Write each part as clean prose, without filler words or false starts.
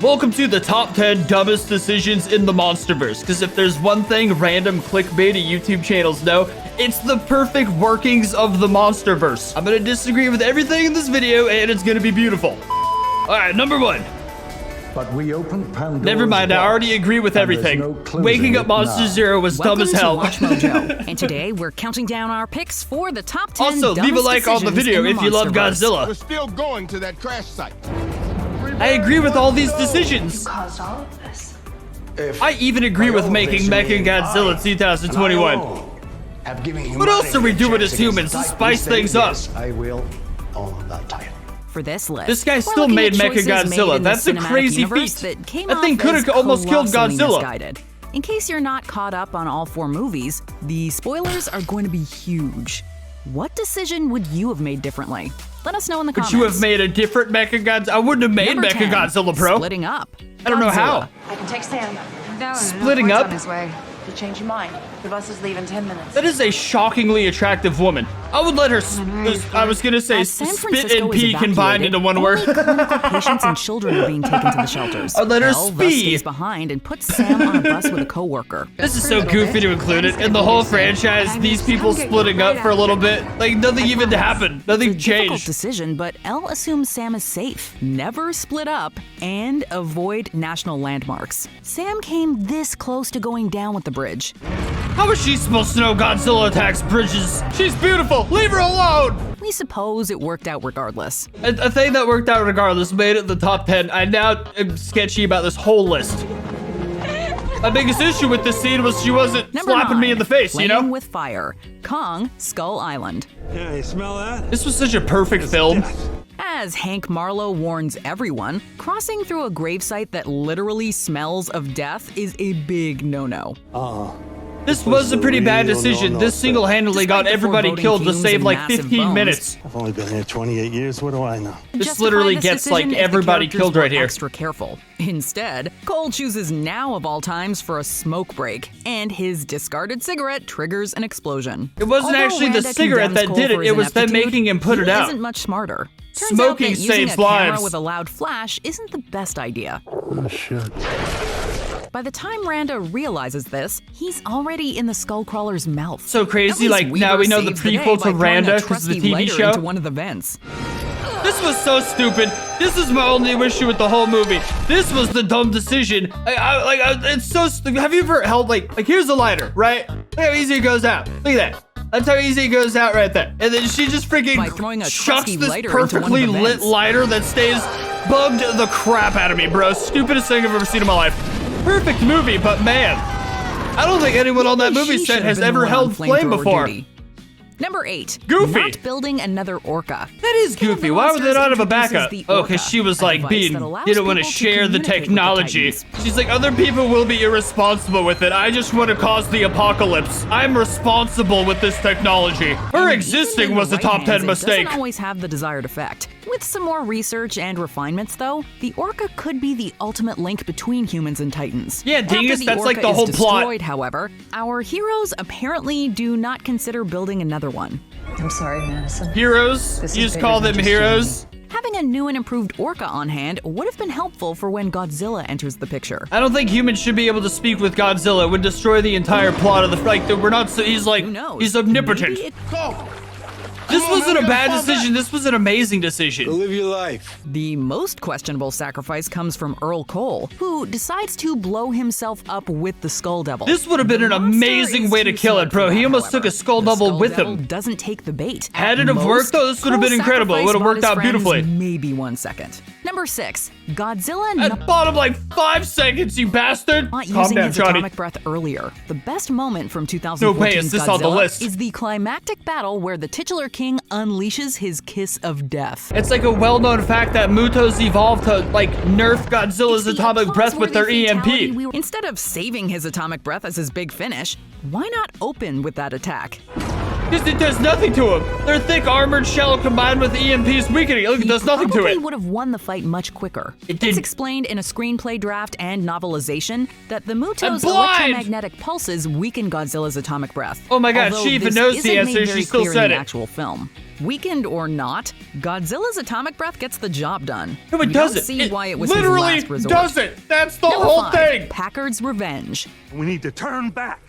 Welcome to the top 10 dumbest decisions in the Monsterverse, because if there's one thing random clickbaity YouTube channels know, it's the perfect workings of the Monsterverse. I'm gonna disagree with everything in this video, and it's gonna be beautiful. Alright, number one. But we opened Pandora's Never mind, I already agree with everything. Waking up Monster Zero was dumb as hell. Welcome to Watch Mojo, and today we're counting down our picks for the top 10 Also, leave a like on the video if you love Godzilla. We're still going to that crash site. I agree with all these decisions. You caused all of this. I even agree with making Mechagodzilla 2021. What else are we doing as humans to spice things up? I will own that title. For this list, This guy we're still looking made at choices Mechagodzilla. made in the That's a cinematic crazy universe feat. That came That thing off could as have almost killed colossally Godzilla. misguided. In case you're not caught up on all 4 movies, the spoilers are going to be huge. What decision would you have made differently? Let us know in the comments. Would you have made a different Mechagodzilla? I wouldn't have made Number 10, Mechagodzilla, bro. Splitting up. I don't know how. Godzilla. I can text Sam. Splitting up? On his way. If you change your mind, the bus is leaving 10 minutes. That is a shockingly attractive woman. I would let her, I was gonna say, As San spit Francisco and is pee combined evacuated, into one only word. clinical patients and children are being taken to the shelters. I'd let her Elle thus spee. stays behind and puts Sam on a bus with a coworker. This is so goofy to include it. In the whole franchise, these people splitting up for a little bit. Like, nothing even happened. Nothing It's a difficult changed. decision, but Elle assumes Sam is safe. Never split up and avoid national landmarks. Sam came this close to going down with the bridge. How is she supposed to know Godzilla attacks bridges? She's beautiful. Leave her alone. We suppose it worked out regardless. A thing that worked out regardless made it in the top 10. I now am sketchy about this whole list. My biggest issue with this scene was she wasn't Number slapping 9, me in the face, you know? Playing with Fire. Kong, Skull Island. Yeah, you smell that? This was such a perfect film. As Hank Marlowe warns everyone, crossing through a gravesite that literally smells of death is a big no-no. This was a pretty bad decision. This single-handedly Despite got the everybody foreboding killed to fumes save and like massive 15 bones, minutes. I've only been here 28 years. What do I know? This Justify literally this gets like decision if the everybody characters killed were right here. Extra careful. Instead, Cole chooses now of all times for a smoke break, and his discarded cigarette triggers an explosion. It wasn't Although actually the Randa cigarette that condemns did Cole it, for it his was them ineptitude, making him put he it out. Isn't much smarter. Turns Smoking out that saves using a camera lives. with a loud flash isn't the best idea. Oh, shit. By the time Randa realizes this, he's already in the Skullcrawler's mouth. So crazy, At least like, now Weaver we know the saves day prequel by to throwing a Randa 'cause trusty the TV lighter show. into one of the vents. This was so stupid. This is my only issue with the whole movie. This was the dumb decision. It's so stupid. Have you ever held like here's a lighter, right? Look how easy it goes out. Look at that. That's how easy it goes out right there. And then she just By throwing freaking a chucks trusty this lighter into one of perfectly the lit vents. lighter that stays bugged the crap out of me, bro. Stupidest thing I've ever seen in my life. Perfect movie, but man, I don't think anyone on that movie She set should has have been ever the one held on flame flamethrower before. duty. Number 8. Goofy. Not building another orca. That is King of goofy. the Why would they not have a Monsters backup? introduces the Oh, because Orca, she was a like device being, that allows didn't want to people to share the communicate with the technology. Titans. She's like, other people will be irresponsible with it. I just want to cause the apocalypse. I'm responsible with this technology. Her And existing even in was the a top right 10 hands, mistake. It doesn't always have the desired effect. With some more research and refinements, though, the orca could be the ultimate link between humans and Titans. Yeah, dingus, After the that's like orca the is whole plot. destroyed, however, our heroes apparently do not consider building another one. I'm sorry, Madison. Heroes? This You is just call bigger them than just heroes? Having a new and improved orca on hand would have been helpful for when Godzilla enters the picture. I don't think humans should be able to speak with Godzilla. It would destroy the entire plot of the like. We're not. So he's like. Who knows? He's omnipotent. Maybe it- Go. This Come on, wasn't man, a we bad gotta fall decision. This was an amazing decision. Live your life. The most questionable sacrifice comes from Earl Cole, who decides to blow himself up with the Skull Devil. This would have been an The monster amazing is way to too kill smart it, bro. for He that, almost however. took a Skull The Devil with Devil him. doesn't take the bait. Had At it have worked, most, though, this would have been Cole's incredible. It would have sacrifice worked out brought his beautifully. friends Maybe 1 second. Number 6, Godzilla At bottom like 5 seconds, you bastard. not Calm using down, his Johnny. atomic breath earlier. The best moment from 2014's No way is this on the Godzilla list. is the climactic battle where the titular king unleashes his kiss of death. It's like a well-known fact that Mutos evolved to like nerf Godzilla's It's the atomic breath with their applause-worthy fatality EMP. Instead of saving his atomic breath as his big finish, why not open with that attack? Because it does nothing to him. Their thick armored shell combined with EMP's weakening. Look, it does nothing to probably it. would have won the fight much quicker. It It's did. explained in a screenplay draft and novelization that the Muto's blind! electromagnetic pulses weaken Godzilla's atomic breath. Oh my God, Although she even this knows the isn't answer, made she very still clear said in the it. actual film. Weakened or not, Godzilla's atomic breath gets the job done. No, it We doesn't. Don't see It why it was his literally last resort. doesn't. That's the Number whole 5, thing. Packard's revenge. We need to turn back.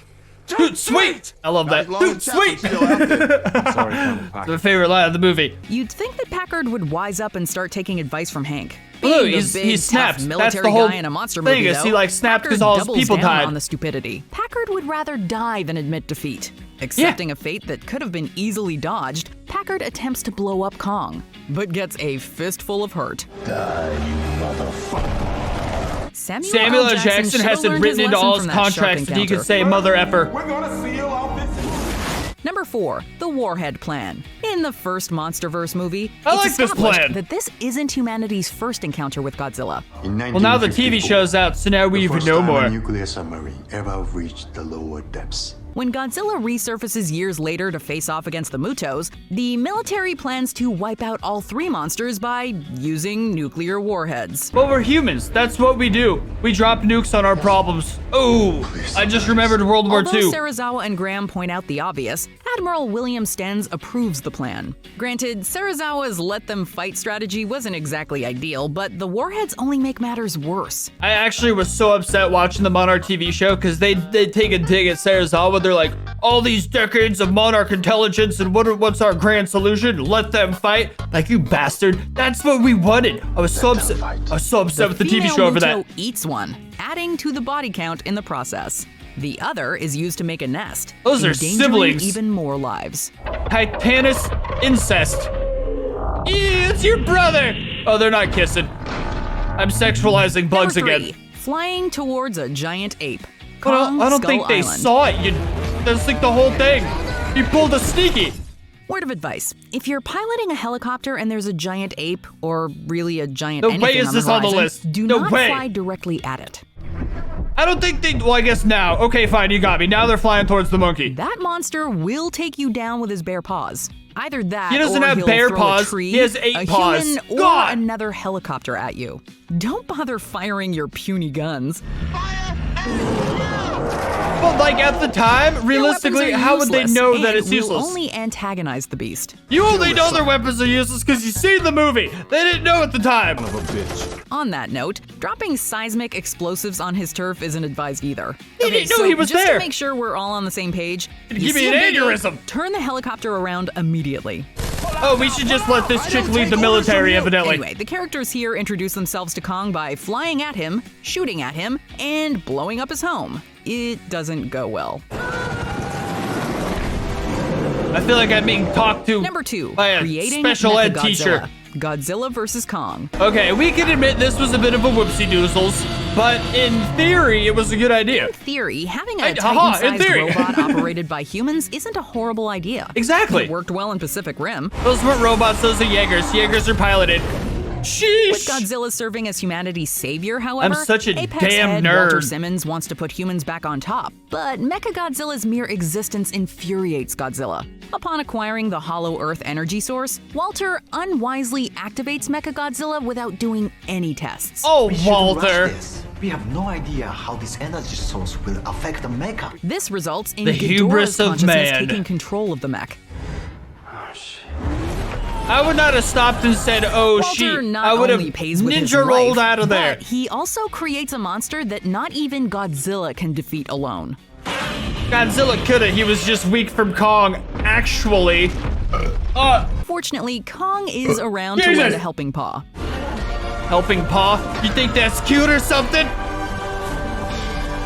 Dude, sweet. I love that. As long Dude, as Chapman's sweet. still out there. Sorry, Colonel It's Packer. my favorite line of the movie. You'd think that Packard would wise up and start taking advice from Hank. Oh, Being he's- a he big, snapped. tough That's military the whole guy in a monster thing movie, is he, though, like, snapped 'cause Packard all his doubles people down died. on the stupidity. Packard would rather die than admit defeat. Accepting a fate that could have been easily dodged, Packard attempts to blow up Kong, but gets a fistful of hurt. Samuel L. Jackson has it written into all his contracts that he could say mother effer. Number 4, the Warhead Plan. In the first Monsterverse movie, I it's like this established plan. that this isn't humanity's first encounter with Godzilla. Well, now the TV show's out, so now we even know A more. nuclear submarine ever reached the lower depths. When Godzilla resurfaces years later to face off against the Mutos, the military plans to wipe out all 3 monsters by using nuclear warheads. Well, we're humans. That's what we do. We drop nukes on our problems. Oh, I just remembered World War Although II. Serizawa and Graham point out the obvious, Admiral William Stenz approves the plan. Granted, Serizawa's let them fight strategy wasn't exactly ideal, but the warheads only make matters worse. I actually was so upset watching the Monarch TV show because they take a dig at Serizawa. They're like, all these decades of Monarch intelligence and what's our grand solution? Let them fight? Like, you bastard. That's what we wanted. I was so upset. I was so upset with the TV female show over Muto that. eats one, adding to the body count in the process. The other is used to make a nest, Those are endangering siblings. even more lives. Titanus incest. It's your brother. Oh, they're not kissing. I'm sexualizing bugs Number 3, again. flying towards a giant ape. Well, I don't think they Skull Island. saw it. That's like the whole thing. You pulled a sneaky. Word of advice: if you're piloting a helicopter and there's a giant ape, or really a giant No anything way is on this the on the horizon, list. do No not way. fly directly at it. I don't think they. Well, I guess now. Okay, fine. You got me. Now they're flying towards the monkey. That monster will take you down with his bare paws. Either that, He doesn't or have he'll bare throw paws. a tree, He has 8 a paws. human, or God. another helicopter at you. Don't bother firing your puny guns. But like at the time, realistically, Their weapons are how would they useless know that and it's will useless? only antagonize the beast. You only know their weapons are useless because you see the movie. They didn't know at the time. On that note, dropping seismic explosives on his turf isn't advised either. He didn't know he was just there. to make sure we're all on the same page, It'd you give me see an a big ape, aneurysm. Turn the helicopter around immediately. Oh, we should just let this chick lead the military, evidently. Anyway, the characters here introduce themselves to Kong by flying at him, shooting at him, and blowing up his home. It doesn't go well. I feel like I'm being talked to Number 2, by a creating special ed Mechagodzilla. teacher. Godzilla vs. Kong. Okay, we can admit this was a bit of a whoopsie-doozles, but in theory, it was a good idea. In theory, having Hey, a haha, in Titan-sized theory. robot operated by humans isn't a horrible idea. Exactly. It worked well in Pacific Rim. Those weren't robots, those are Jaegers. Jaegers are piloted. With Sheesh! Godzilla serving as humanity's savior, however, I'm such a Apex damn head nerd. Walter Simmons wants to put humans back on top, but Mechagodzilla's mere existence infuriates Godzilla. Upon acquiring the Hollow Earth energy source, Walter unwisely activates Mechagodzilla without doing any tests. Oh, We shouldn't rush Walter. this. We have no idea how this energy source will affect the mecha. This results in The hubris Ghidorah's of consciousness man. taking control of the mech. I would not have stopped and said, oh, Walter shit. not I would have only pays with his ninja rolled life, out of there. but he also creates a monster that not even Godzilla can defeat alone. Godzilla coulda, he was just weak from Kong, actually. Fortunately, Kong is around to Jesus. lend a helping paw. Helping paw? You think that's cute or something?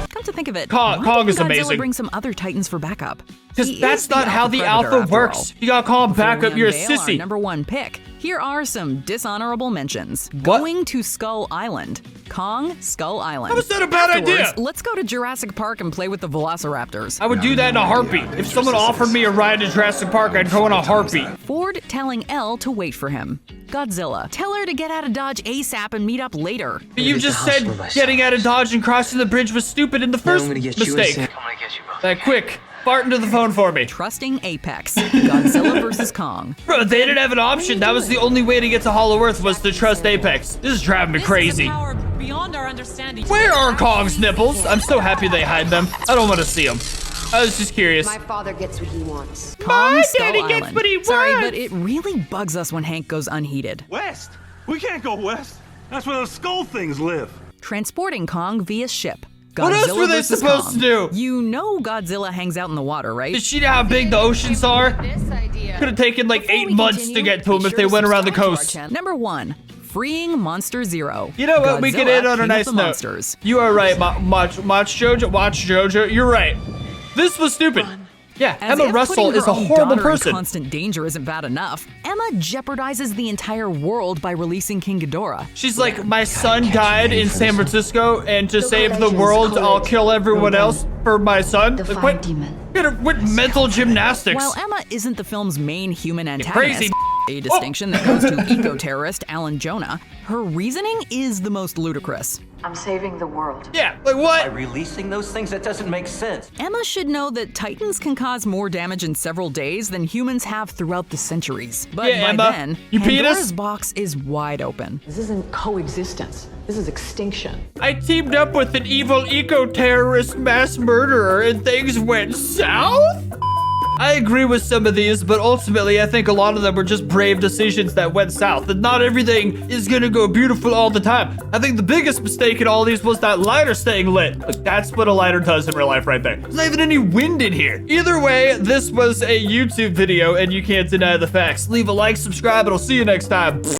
Come to think of it, Kong why is didn't Godzilla amazing. bring some other Titans for backup? Because He that's is the not how the predator, alpha after works. all. You gotta call him back Before up, we you're a unveil our sissy. number 1 pick, here are some dishonorable mentions. Going to Skull Island. Kong, Skull Island. How is that a bad Afterwards, idea? let's go to Jurassic Park and play with the Velociraptors. I would do that in a heartbeat. If someone offered me a ride to Jurassic Park, I'd go in a heartbeat. Ford telling Elle to wait for him. Godzilla. Tell her to get out of Dodge ASAP and meet up later. But you just said getting out of Dodge and crossing the bridge was stupid in the first mistake. That quick. Fart into the phone for me. Trusting Apex. Godzilla vs. Kong. Bro, they didn't have an option. That was the only way to get to Hollow Earth was to trust Apex. This is driving me crazy. Beyond our understanding. Where are Kong's nipples? I'm so happy they hide them. I don't want to see them. I was just curious. My father gets what he wants. Kong Skull daddy gets Island. what he Sorry, wants. but it really bugs us when Hank goes unheeded. West? We can't go west. That's where those skull things live. Transporting Kong via ship. What else Godzilla were they versus supposed Kong. to do? You know Godzilla hangs out in the water, right? Did she know how big the oceans are? Could have taken like Before 8 we months continue, to get to be them if sure they to went around the subscribe to our coast. channel. Number 1, freeing Monster Zero. You know what? We can Godzilla, end on a King of nice the note. Monsters. You are right, Watch Jojo. You're right. This was stupid. Yeah, As Emma if Russell putting is her a own horrible daughter in person. constant danger isn't bad enough. Emma jeopardizes the entire world by releasing King Ghidorah. She's like, my son died in San Francisco, and to save the legends world, call I'll it kill everyone else for my son. The Like, fire what? demon. What mental gymnastics? While Emma isn't the film's main human crazy. antagonist, a distinction that goes to eco-terrorist Alan Jonah, her reasoning is the most ludicrous. I'm saving the world. Yeah, like By what? releasing those things, that doesn't make sense. Emma should know that Titans can cause more damage in several days than humans have throughout the centuries. But Yeah, by Emma, then, you Pandora's penis? box is wide open. This isn't coexistence. This is extinction. I teamed up with an evil eco-terrorist mass murderer and things went south? I agree with some of these, but ultimately I think a lot of them were just brave decisions that went south, and not everything is gonna go beautiful all the time. I think the biggest mistake in all these was that lighter staying lit. Like, that's what a lighter does in real life right there. There's not even any wind in here. Either way, this was a YouTube video, and you can't deny the facts. Leave a like, subscribe, and I'll see you next time.